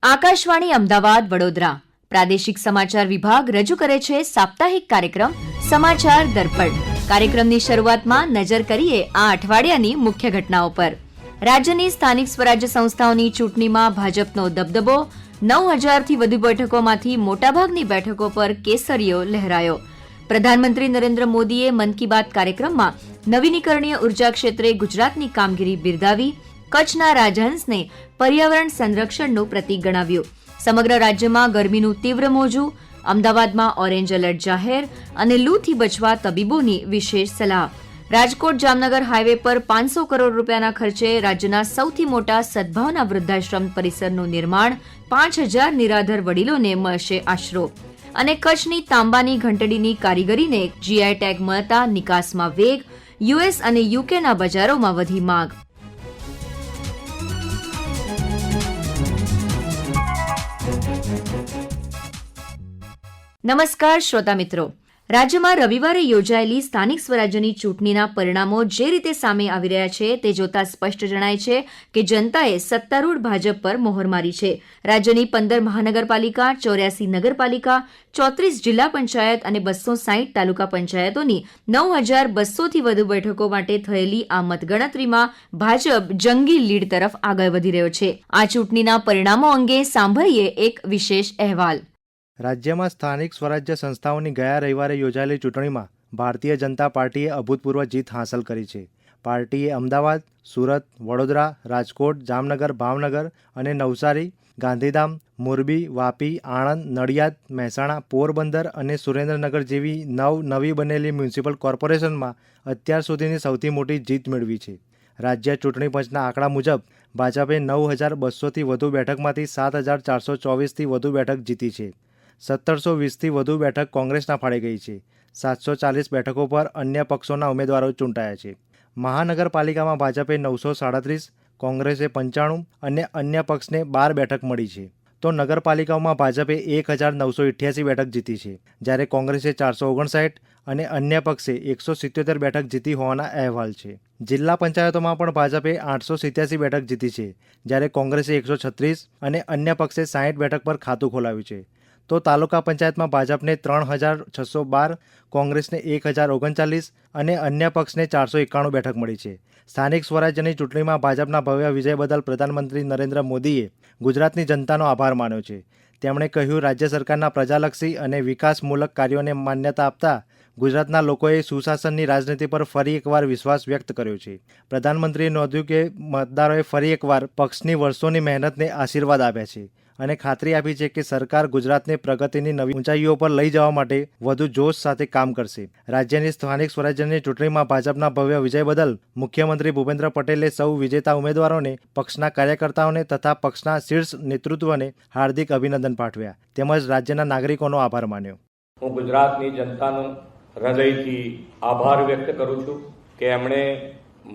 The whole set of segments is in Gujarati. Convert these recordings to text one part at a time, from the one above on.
આકાશવાણી અમદાવાદ વડોદરા પ્રાદેશિક સમાચાર વિભાગ રજૂ કરે છે સાપ્તાહિક કાર્યક્રમ સમાચાર દર્પણ. કાર્યક્રમની શરૂઆતમાં નજર કરીએ આ અઠવાડિયાની મુખ્ય ઘટનાઓ પર. રાજ્યની સ્થાનિક સ્વરાજ્ય સંસ્થાઓની ચૂંટણીમાં ભાજપનો દબદબો. 9,000થી વધુ બેઠકોમાંથી મોટાભાગની બેઠકો પર કેસરીયો લહેરાયો. પ્રધાનમંત્રી નરેન્દ્ર મોદીએ મન કી બાત કાર્યક્રમમાં નવીનીકરણીય ઉર્જા ક્ષેત્રે ગુજરાતની કામગીરી બિરદાવી. કચ્છના રાજહંસને પર્યાવરણ સંરક્ષણનું પ્રતીક ગણાવ્યું. સમગ્ર રાજ્યમાં ગરમીનું તીવ્ર મોજું. અમદાવાદમાં ઓરેન્જ એલર્ટ જાહેર અને લૂથી બચવા તબીબોની વિશેષ સલાહ. રાજકોટ જામનગર હાઈવે પર 500 કરોડ રૂપિયાના ખર્ચે રાજ્યના સૌથી મોટા સદભાવના વૃદ્ધાશ્રમ પરિસરનું નિર્માણ. 5,000 નિરાધર વડીલોને મળશે આશરો. અને કચ્છની તાંબાની ઘંટડીની કારીગરીને જીઆઈ ટેગ મળતા નિકાસમાં વેગ. યુએસ અને યુકેના બજારોમાં વધી માંગ. નમસ્કાર શ્રોતા મિત્રો. રાજ્યમાં રવિવારે યોજાયેલી સ્થાનિક સ્વરાજ્યની ચૂંટણીના પરિણામો જે રીતે સામે આવી રહ્યા છે તે જોતા સ્પષ્ટ જણાય છે કે જનતાએ સત્તારૂઢ ભાજપ પર મોહર મારી છે. રાજ્યની 15 મહાનગરપાલિકા, 84 નગરપાલિકા, 34 જિલ્લા પંચાયત અને 260 તાલુકા પંચાયતોની 9,200થી વધુ બેઠકો માટે થયેલી આ મતગણતરીમાં ભાજપ જંગી લીડ તરફ આગળ વધી રહ્યો છે. આ ચૂંટણીના પરિણામો અંગે સાંભળીએ એક વિશેષ અહેવાલ. રાજ્યમાં સ્થાનિક સ્વરાજ્ય સંસ્થાઓની ગયા રવિવારે યોજાયેલી ચૂંટણીમાં ભારતીય જનતા પાર્ટીએ અભૂતપૂર્વ જીત હાંસલ કરી છે. પાર્ટીએ અમદાવાદ, સુરત, વડોદરા, રાજકોટ, જામનગર, ભાવનગર અને નવસારી, ગાંધીધામ, મોરબી, વાપી, આણંદ, નડિયાદ, મહેસાણા, પોરબંદર અને સુરેન્દ્રનગર જેવી નવી બનેલી મ્યુનિસિપલ કોર્પોરેશનમાં અત્યાર સુધીની સૌથી મોટી જીત મેળવી છે. રાજ્ય ચૂંટણી પંચના આંકડા મુજબ ભાજપે 9,200થી વધુ બેઠકમાંથી 7,424થી વધુ બેઠક જીતી છે. 1,720થી વધુ બેઠક કોંગ્રેસના ફાળે ગઈ છે. 740 બેઠકો પર અન્ય પક્ષોના ઉમેદવારો ચૂંટાયા છે. મહાનગરપાલિકામાં ભાજપે 937, કોંગ્રેસે 95 અને અન્ય પક્ષને 12 બેઠક મળી છે. તો નગરપાલિકાઓમાં ભાજપે 1,988 બેઠક જીતી છે, જ્યારે કોંગ્રેસે 459 અને અન્ય પક્ષે 177 બેઠક જીતી હોવાના અહેવાલ છે. જિલ્લા પંચાયતોમાં પણ ભાજપે 887 બેઠક જીતી છે, જ્યારે કોંગ્રેસે 136 અને અન્ય પક્ષે 60 બેઠક પર ખાતું ખોલાવ્યું છે. તો તાલુકા પંચાયતમાં ભાજપને 3,612, કોંગ્રેસને 1,039 અને અન્ય પક્ષને 491 બેઠક મળી છે. સ્થાનિક સ્વરાજ્યની ચૂંટણીમાં ભાજપના ભવ્ય વિજય બદલ પ્રધાનમંત્રી નરેન્દ્ર મોદીએ ગુજરાતની જનતાનો આભાર માન્યો છે. તેમણે કહ્યું, રાજ્ય સરકારના પ્રજાલક્ષી અને વિકાસમૂલક કાર્યોને માન્યતા આપતા ગુજરાતના લોકોએ સુશાસનની રાજનીતિ પર ફરી એકવાર વિશ્વાસ વ્યક્ત કર્યો છે. પ્રધાનમંત્રીએ નોંધ્યું કે મતદારોએ ફરી એકવાર પક્ષની વર્ષોની મહેનતને આશીર્વાદ આપ્યા છે અને ખાતરી આપી છે કે સરકાર ગુજરાતને પ્રગતિની નવી ઊંચાઈઓ પર લઈ જવા માટે વધુ જોશ સાથે કામ કરશે. રાજ્યની સ્થાનિક સ્વરાજ્યની ચૂંટણીમાં ભાજપના ભવ્ય વિજય બદલ મુખ્યમંત્રી ભૂપેન્દ્ર પટેલે સૌ વિજેતા ઉમેદવારોને, પક્ષના કાર્યકર્તાઓને તથા પક્ષના શીર્ષ નેતૃત્વને હાર્દિક અભિનંદન પાઠવ્યા તેમજ રાજ્યના નાગરિકોનો આભાર માન્યો. હું ગુજરાતની જનતાનો હૃદયથી આભાર વ્યક્ત કરું છું કે એમણે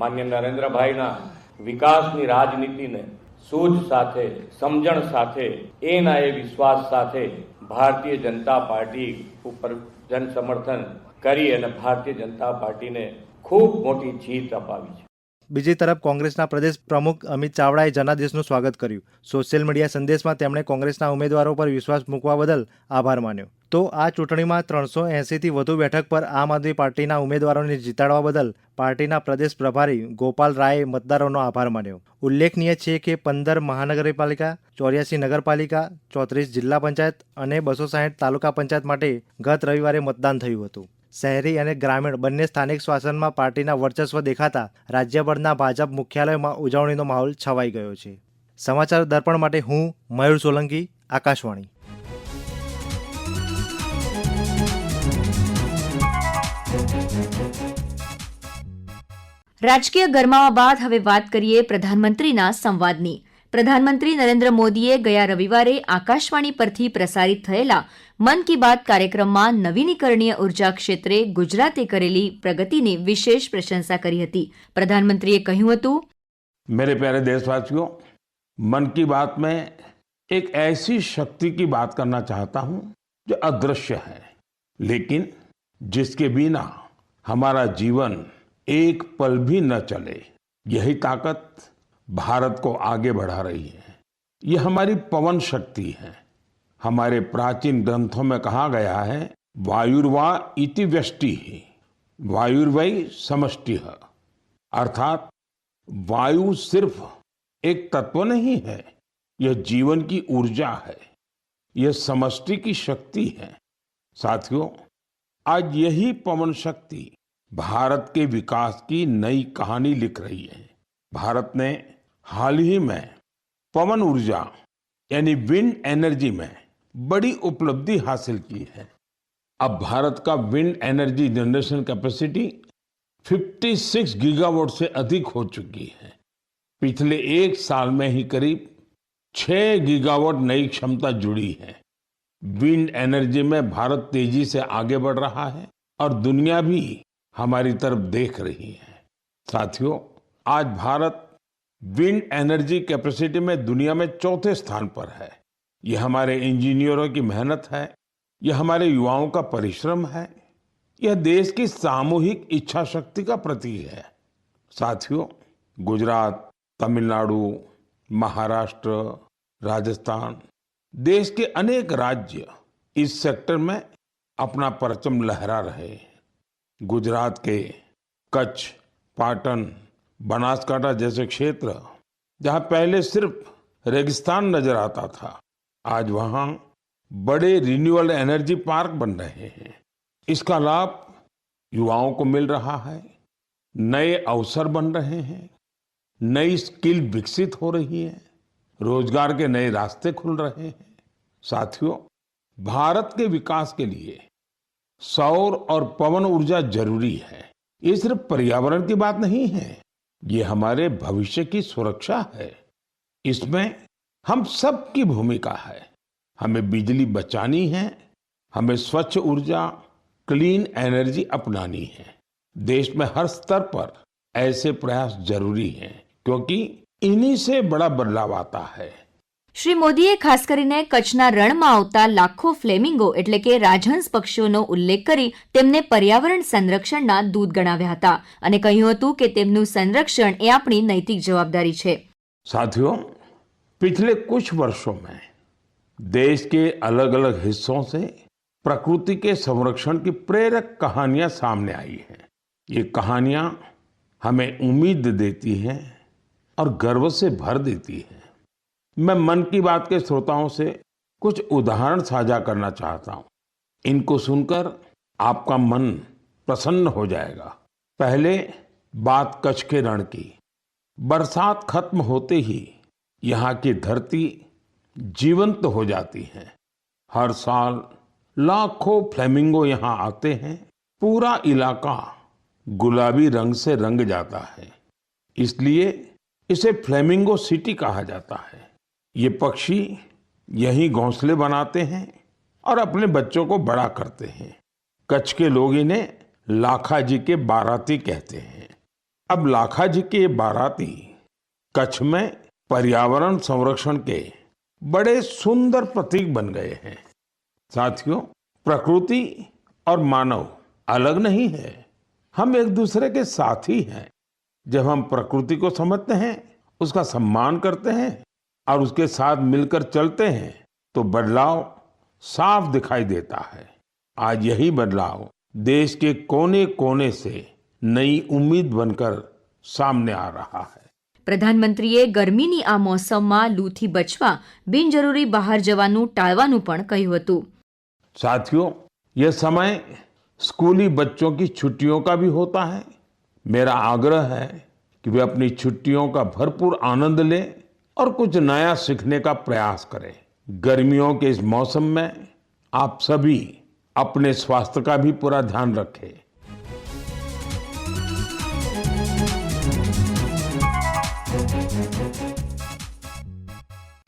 માન્ય નરેન્દ્રભાઈના વિકાસની રાજનીતિને સૂઝ સાથે, સમજણ સાથે, એના એ વિશ્વાસ સાથે ભારતીય જનતા પાર્ટી ઉપર જન સમર્થન કરી અને ભારતીય જનતા પાર્ટીને ખૂબ મોટી જીત અપાવી છે. બીજી તરફ કોંગ્રેસના પ્રદેશ પ્રમુખ અમિત ચાવડાએ જનાદેશનું સ્વાગત કર્યું. સોશિયલ મીડિયા સંદેશમાં તેમણે કોંગ્રેસના ઉમેદવારો પર વિશ્વાસ મૂકવા બદલ આભાર માન્યો. તો આ ચૂંટણીમાં 380થી વધુ બેઠક પર આમ આદમી પાર્ટીના ઉમેદવારોને જીતાડવા બદલ પાર્ટીના પ્રદેશ પ્રભારી ગોપાલ રાયે મતદારોનો આભાર માન્યો. ઉલ્લેખનીય છે કે 15 મહાનગરપાલિકા, 84 નગરપાલિકા, 34 જિલ્લા પંચાયત અને 260 તાલુકા પંચાયત માટે ગત રવિવારે મતદાન થયું હતું. શહેરી અને ગ્રામીણ બંને સ્થાનિક શાસનમાં પાર્ટીના વર્ચસ્વ દેખાતા રાજ્યભરના ભાજપ મુખ્યાલયમાં ઉજવણીનો માહોલ છવાઈ ગયો છે. સમાચાર દર્પણ માટે હું મયુર સોલંકી, આકાશવાણી. રાજકીય ગરમાવા બાદ હવે વાત કરીએ પ્રધાનમંત્રીના સંવાદની. પ્રધાનમંત્રી નરેન્દ્ર મોદીએ ગયા રવિવારે આકાશવાણી પરથી પ્રસારિત થયેલા મન કી બાત કાર્યક્રમમાં નવીનીકરણીય ઉર્જા ક્ષેત્રે ગુજરાતે કરેલી પ્રગતિની વિશેષ પ્રશંસા કરી હતી. પ્રધાનમંત્રીએ કહ્યું હતું, मेरे प्यारे देशवासियों, मन की बात में एक ऐसी शक्ति की बात करना चाहता हूं जो अदृश्य है, लेकिन जिसके बिना हमारा जीवन एक पल भी न चले. यही ताकत भारत को आगे बढ़ा रही है. ये हमारी पवन शक्ति है। हमारे प्राचीन ग्रंथों में कहा गया है, वायुर्वा इति व्यष्टि, वायुर्वै समष्टिः, अर्थात वायु सिर्फ एक तत्व नहीं है, यह जीवन की ऊर्जा है, यह समष्टि की शक्ति है। साथियों, आज यही पवन शक्ति भारत के विकास की नई कहानी लिख रही है। भारत ने हाल ही में पवन ऊर्जा यानी विंड एनर्जी में बड़ी उपलब्धि हासिल की है। अब भारत का wind energy generation capacity 56 gigawatt से अधिक हो चुकी है। पिछले एक साल में ही करीब 6 गीगावाट नई क्षमता जुड़ी है। विंड एनर्जी में भारत तेजी से आगे बढ़ रहा है और दुनिया भी हमारी तरफ देख रही है। साथियों, आज भारत विंड एनर्जी कैपेसिटी में दुनिया में चौथे स्थान पर है। यह हमारे इंजीनियरों की मेहनत है, यह हमारे युवाओं का परिश्रम है, यह देश की सामूहिक इच्छा शक्ति का प्रतीक है। साथियों, गुजरात, तमिलनाडु, महाराष्ट्र, राजस्थान, देश के अनेक राज्य इस सेक्टर में अपना परचम लहरा रहे हैं। गुजरात के कच्छ, पाटन, बनासकांठा जैसे क्षेत्र जहां पहले सिर्फ रेगिस्तान नजर आता था, आज वहां बड़े रिन्यूएबल एनर्जी पार्क बन रहे हैं। इसका लाभ युवाओं को मिल रहा है, नए अवसर बन रहे हैं, नई स्किल विकसित हो रही है, रोजगार के नए रास्ते खुल रहे हैं। साथियों, भारत के विकास के लिए सौर और पवन ऊर्जा जरूरी है। ये सिर्फ पर्यावरण की बात नहीं है, ये हमारे भविष्य की सुरक्षा है। इसमें हम सबकी भूमिका है। हमें बिजली बचानी है, हमें स्वच्छ ऊर्जा, क्लीन एनर्जी अपनानी है। देश में हर स्तर पर ऐसे प्रयास जरूरी हैं, क्योंकि इन्हीं से बड़ा बदलाव आता है। શ્રી મોદીએ ખાસ કરીને કચ્છના રણમાં આવતા લાખો ફ્લેમિંગો એટલે કે રાજહંસ પક્ષીઓનો ઉલ્લેખ કરી તેમને પર્યાવરણ સંરક્ષણના દૂત ગણાવ્યા હતા અને કહ્યું હતું કે તેમનું સંરક્ષણ એ આપણી નૈતિક જવાબદારી છે। साथियों, पिछले कुछ वर्षों में देश के अलग अलग हिस्सों से प्रकृति के संरक्षण की प्रेरक कहानियां सामने आई हैं। ये कहानियां हमें उम्मीद देती हैं और गर्व से भर देती हैं। मैं मन की बात के श्रोताओं से कुछ उदाहरण साझा करना चाहता हूं। इनको सुनकर आपका मन प्रसन्न हो जाएगा। पहले बात कच्छ के रण की। बरसात खत्म होते ही यहाँ की धरती जीवंत हो जाती है। हर साल लाखों फ्लेमिंगो यहाँ आते हैं। पूरा इलाका गुलाबी रंग से रंग जाता है, इसलिए इसे फ्लेमिंगो सिटी कहा जाता है। ये पक्षी यहीं घोंसले बनाते हैं और अपने बच्चों को बड़ा करते हैं। कच्छ के लोग इन्हें लाखाजी के बाराती कहते हैं। अब लाखाजी के बाराती कच्छ में पर्यावरण संरक्षण के बड़े सुंदर प्रतीक बन गए हैं। साथियों, प्रकृति और मानव अलग नहीं है, हम एक दूसरे के साथी हैं। जब हम प्रकृति को समझते हैं, उसका सम्मान करते हैं और उसके साथ मिलकर चलते हैं, तो बदलाव साफ दिखाई देता है। आज यही बदलाव देश के कोने कोने से नई उम्मीद बनकर सामने आ रहा है। પ્રધાનમંત્રીએ ગરમીની આ મોસમમાં લૂથી બચવા બિનજરૂરી બહાર જવાનું ટાળવાનું પણ કહ્યું હતું। साथियों, यह समय स्कूली बच्चों की छुट्टियों का भी होता है। मेरा आग्रह है कि वे अपनी छुट्टियों का भरपूर आनंद लें और कुछ नया सीखने का प्रयास करें। गर्मियों के इस मौसम में आप सभी अपने स्वास्थ्य का भी पूरा ध्यान रखें।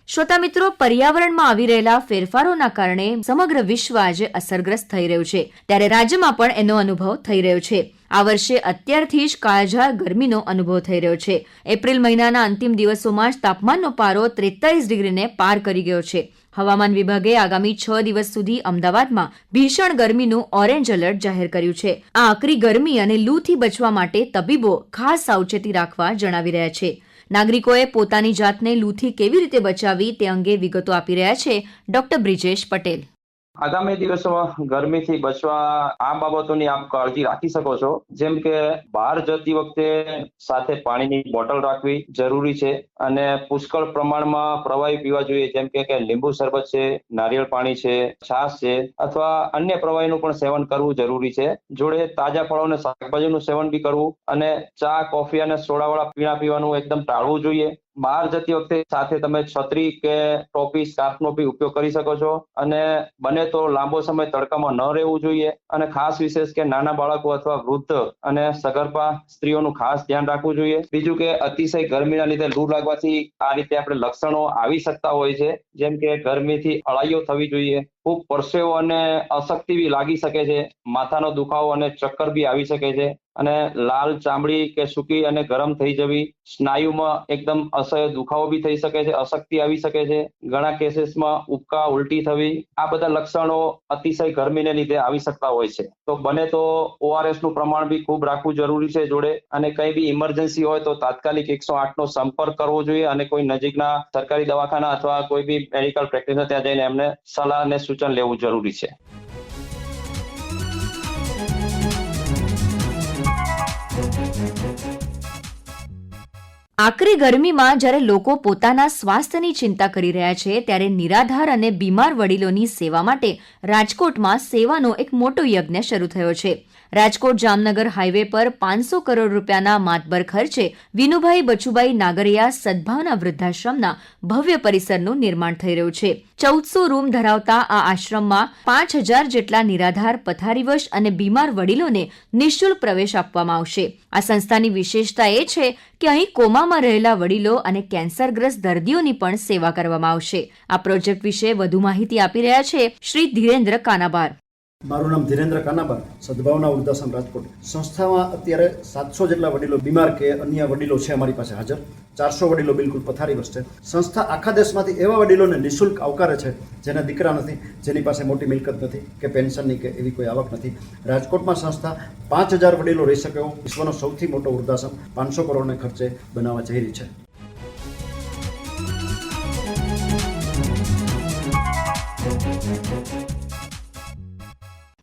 શ્રોતા મિત્રો, પર્યાવરણમાં આવી રહેલા ફેરફારોના કારણે સમગ્ર વિશ્વ આજે અસરગ્રસ્ત થઈ રહ્યું છે, ત્યારે રાજ્યમાં પણ એનો અનુભવ થઈ રહ્યો છે। આ વર્ષે અત્યારથી જ કાળઝાળ ગરમીનો અનુભવ થઈ રહ્યો છે। એપ્રિલ મહિનાના અંતિમ દિવસોમાં જ તાપમાનનો પારો 43 ડિગ્રીને પાર કરી ગયો છે। હવામાન વિભાગે આગામી 6 દિવસ સુધી અમદાવાદમાં ભીષણ ગરમીનું ઓરેન્જ એલર્ટ જાહેર કર્યું છે। આ આકરી ગરમી અને લૂથી બચવા માટે તબીબો ખાસ સાવચેતી રાખવા જણાવી રહ્યા છે। નાગરિકોએ પોતાની જાતને લૂથી કેવી રીતે બચાવવી તે અંગે વિગતો આપી રહ્યા છે ડોક્ટર બ્રિજેશ પટેલ. આગામી દિવસોમાં ગરમીથી બચવા આ બાબતોની આપ કાળજી રાખી શકો છો. જેમ કે બહાર જતી વખતે સાથે પાણીની બોટલ રાખવી જરૂરી છે અને પુષ્કળ પ્રમાણમાં પ્રવાહી પીવા જોઈએ. જેમ કે લીંબુ શરબત છે, નારિયેળ પાણી છે, છાશ છે અથવા અન્ય પ્રવાહીનું પણ સેવન કરવું જરૂરી છે. જોડે તાજા ફળો અને શાકભાજીનું સેવન બી કરવું અને ચા, કોફી અને સોડાવાળા પીણા પીવાનું એકદમ ટાળવું જોઈએ. બહાર જતી વખતે સાથે તમે છત્રી કે ટોપી, સ્કાર્ફનો બી ઉપયોગ કરી શકો છો અને બને તો લાંબો સમય તડકામાં ન રહેવું જોઈએ. અને ખાસ વિશેષ કે નાના બાળકો અથવા વૃદ્ધ અને સગર્ભા સ્ત્રીઓનું ખાસ ધ્યાન રાખવું જોઈએ. બીજું કે અતિશય ગરમીના લીધે લૂ લાગવાથી આ રીતે આપણે લક્ષણો આવી શકતા હોય છે. જેમ કે ગરમીથી અળાઈઓ થવી જોઈએ, ખૂબ પરસેવો અને અશક્તિ બી લાગી શકે છે, માથાનો દુખાવો અને ચક્કર બી આવી શકે છે અને લાલ ચામડી કે સૂકી અને ગરમ થઈ જવી, સ્નાયુમાં એકદમ અસહ્ય દુખાવો બી થઈ શકે છે, અશક્તિ આવી શકે છે, ઘણા કેસીસમાં ઉબકા, ઉલટી થવી, આ બધા લક્ષણો અતિશય ગરમીને લીધે આવી શકતા હોય છે. તો બને તો ORS નું પ્રમાણ બી ખૂબ રાખવું જરૂરી છે જોડે. અને કઈ બી ઇમરજન્સી હોય તો તાત્કાલિક 108 નો સંપર્ક કરવો જોઈએ અને કોઈ નજીકના સરકારી દવાખાના અથવા કોઈ બી મેડિકલ પ્રેક્ટિશનર ત્યાં જઈને એમને સલાહ અને સૂચન લેવું જરૂરી છે. આકરી ગરમીમાં જ્યારે લોકો પોતાના સ્વાસ્થ્યની ચિંતા કરી રહ્યા છે ત્યારે નિરાધાર અને બીમાર વડીલોની સેવા માટે રાજકોટમાં સેવાનો એક મોટો યજ્ઞ શરૂ થયો છે. રાજકોટ જામનગર હાઈવે પર 500 કરોડ રૂપિયાના માતબર ખર્ચે વિનુભાઈ બચુભાઈ નાગરિયા સદભાવના વૃદ્ધાશ્રમના ભવ્ય પરિસરનું નિર્માણ થઈ રહ્યું છે. 1400 રૂમ ધરાવતા આ આશ્રમમાં 5000 જેટલા નિરાધાર, પથારીવશ અને બીમાર વડીલોને નિઃશુલ્ક પ્રવેશ આપવામાં આવશે. આ સંસ્થાની વિશેષતા એ છે કે અહીં કોમામાં રહેલા વડીલો અને કેન્સરગ્રસ્ત દર્દીઓની પણ સેવા કરવામાં આવશે. આ પ્રોજેક્ટ વિશે વધુ માહિતી આપી રહ્યા છે શ્રી ધીરેન્દ્ર કાનાબાર. મારું નામ ધીરેન્દ્ર કાનાબાર, સદભાવના વૃદ્ધાશ્રમ રાજકોટ. સંસ્થામાં અત્યારે 700 જેટલા વડીલો બીમાર કે અન્ય વડીલો છે અમારી પાસે હાજર. 400 વડીલો બિલકુલ પથારીવશ છે. સંસ્થા આખા દેશમાંથી એવા વડીલોને નિઃશુલ્ક આવકારે છે જેને દીકરા નથી, જેની પાસે મોટી મિલકત નથી કે પેન્શનની કે એવી કોઈ આવક નથી. રાજકોટમાં સંસ્થા 5000 વડીલો રહી શકે એવો વિશ્વનો સૌથી મોટો વૃદ્ધાશ્રમ 500 કરોડના ખર્ચે બનાવવા જઈ રહી છે.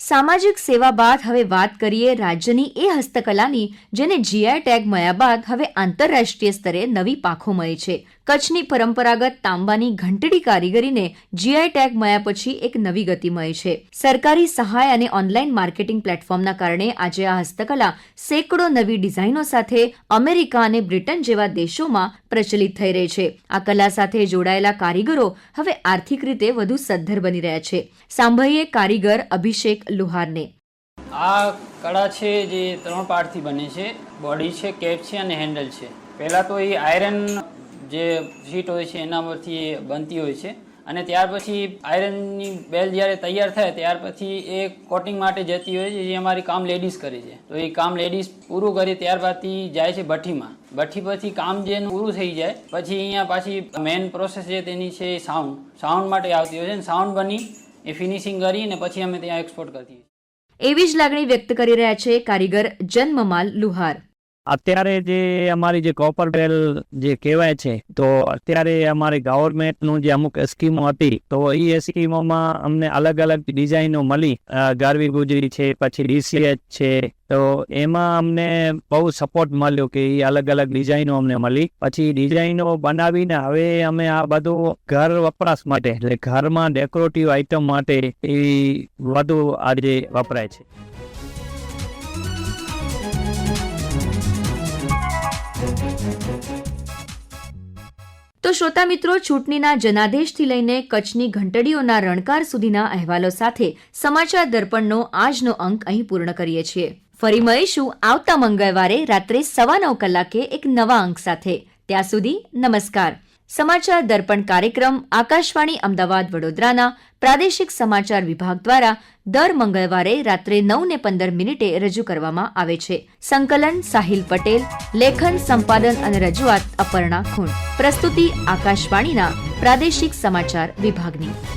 સામાજિક સેવા બાદ હવે વાત કરીએ રાજ્યની એ હસ્તકલાની જેને GI ટેગ મળ્યા બાદ હવે આંતરરાષ્ટ્રીય સ્તરે નવી પાંખો મળી છે. કચ્છની પરંપરાગત તાંબાની ઘંટડી કારીગરીને GI ટેગ મળ્યા પછી એક નવી ગતિ મળી છે. સરકારી સહાય અને ઓનલાઈન માર્કેટિંગ પ્લેટફોર્મના કારણે આજે આ હસ્તકલા સેંકડો નવી ડિઝાઇનો સાથે અમેરિકા અને બ્રિટન જેવા દેશોમાં પ્રચલિત થઈ રહી છે. આ કલા સાથે જોડાયેલા કારીગરો હવે આર્થિક રીતે વધુ સદ્ધર બની રહ્યા છે. સાંભળીએ કારીગર અભિષેક લુહારને. આ કળા છે જે 3 પાર્ટથી બને છે. બોડી છે, કેપ છે અને હેન્ડલ છે. પહેલાં તો એ આયરન જે શીટ હોય છે એના પરથી બનતી હોય છે અને ત્યાર પછી આયરનની બેલ જ્યારે તૈયાર થાય ત્યાર પછી એ કોટિંગ માટે જતી હોય છે, જે અમારી કામ લેડીઝ કરે છે. તો એ કામ લેડીઝ પૂરું કરી ત્યારબાદથી જાય છે ભઠ્ઠીમાં. ભઠ્ઠી પછી કામ જે પૂરું થઈ જાય પછી અહીંયા પાછી મેઇન પ્રોસેસ છે તેની છે સાઉન્ડ માટે આવતી હોય છે. સાઉન્ડ બની એ ફિનિશિંગ કરી અને પછી અમે ત્યાં એક્સપોર્ટ કરતી. એવી જ લાગણી વ્યક્ત કરી રહ્યા છે કારીગર જન્મમાલ લુહાર. અત્યારે જે અમારી જે કોપર બેલ જે કહેવાય છે તો અત્યારે અમારી ગવર્મેન્ટનું જે અમુક સ્કીમો હતી તો એ સ્કીમોમાં અમને અલગ અલગ ડિઝાઇનો મળી. ગારવી ગુજરી છે, પછી DCH છે, તો એમાં અમને બહુ સપોર્ટ મળ્યો કે એ અલગ અલગ ડિઝાઇનો અમને મળી. પછી ડિઝાઇનો બનાવીને હવે અમે આ બધું ઘર વપરાશ માટે એટલે ઘરમાં ડેકોરેટિવ આઇટમ માટે એ વધુ આજે વપરાય છે. તો શ્રોતા મિત્રો, ચૂંટણીના જનાદેશથી લઈને કચ્છની ઘંટડીઓના રણકાર સુધીના અહેવાલો સાથે સમાચાર દર્પણનો આજનો અંક અહીં પૂર્ણ કરીએ છીએ. ફરી મળીશું આવતા મંગળવારે રાત્રે 9:15 કલાકે એક નવા અંક સાથે. ત્યાં સુધી નમસ્કાર. સમાચાર દર્પણ કાર્યક્રમ આકાશવાણી અમદાવાદ વડોદરાના પ્રાદેશિક સમાચાર વિભાગ દ્વારા દર મંગળવારે રાત્રે 9:15 રજૂ કરવામાં આવે છે. સંકલન સાહિલ પટેલ, લેખન, સંપાદન અને રજૂઆત અપર્ણા ખૂંટ. પ્રસ્તુતિ આકાશવાણીના પ્રાદેશિક સમાચાર વિભાગની.